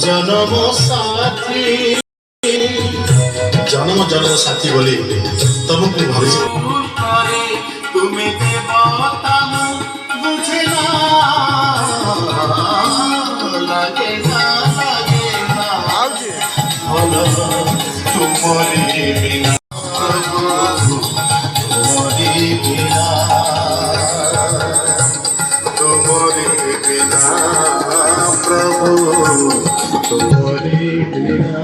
जन्म साथी जन्म जन्म साथी बोली तुमको भावी तुम्हें देवता बुझे ना लगे ना भलो तुम्हारी बिना तुम्हारी बिना तुम्हारी बिना प्रभु तुम्हारी बिना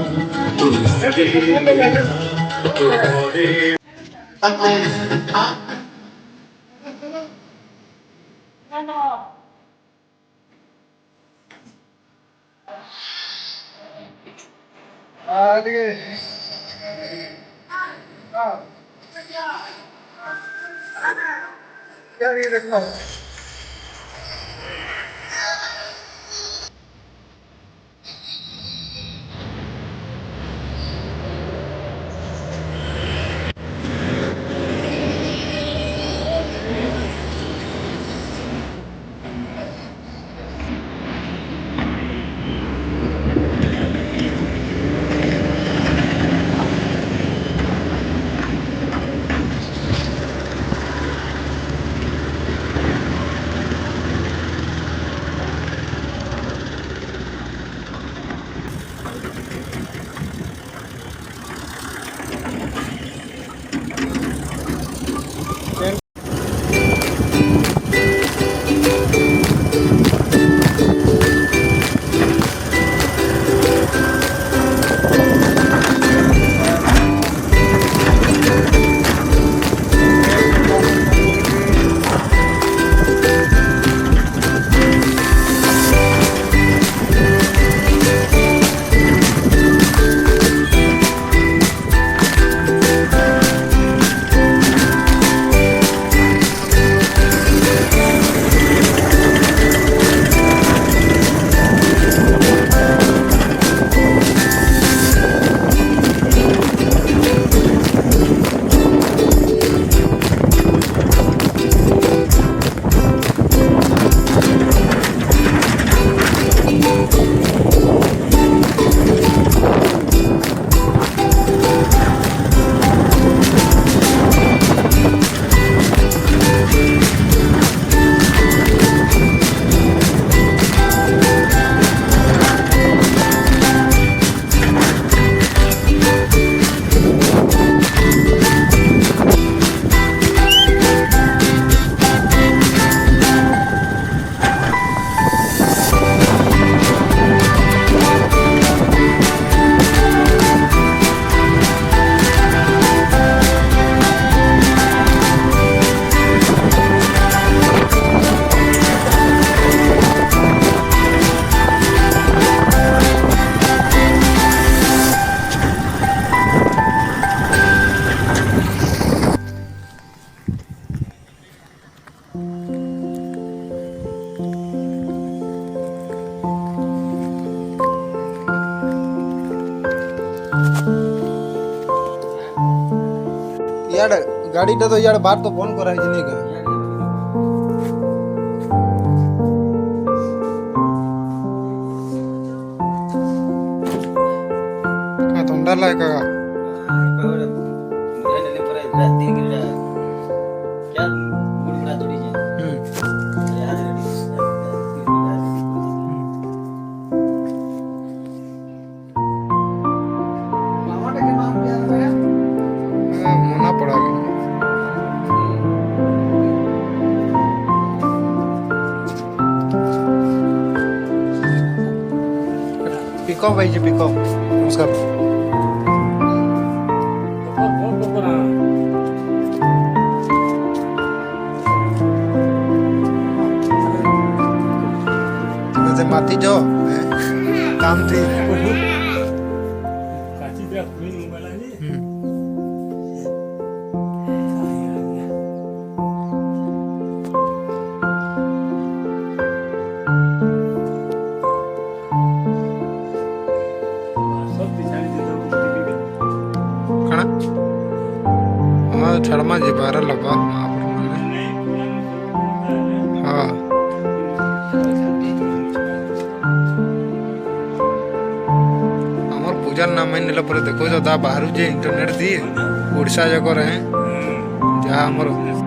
तुम्हारी क्या ये देखना यार गाड़ी तो यार बात तो फोन करा है का ठंडा लगा पिकअप भाई जी पिकअप नमस्कार माती जो काम थी छड़मा जी बारह लगा हाँ ରମଜାନ ନାମ ନେଲା ପରେ ଦେଖୁଛ ତା ବାହାରୁ ଯେ ଇଣ୍ଟରନେଟ୍ ଦିଏ ଓଡ଼ିଶା ଯାକରେ ଯାହା ଆମର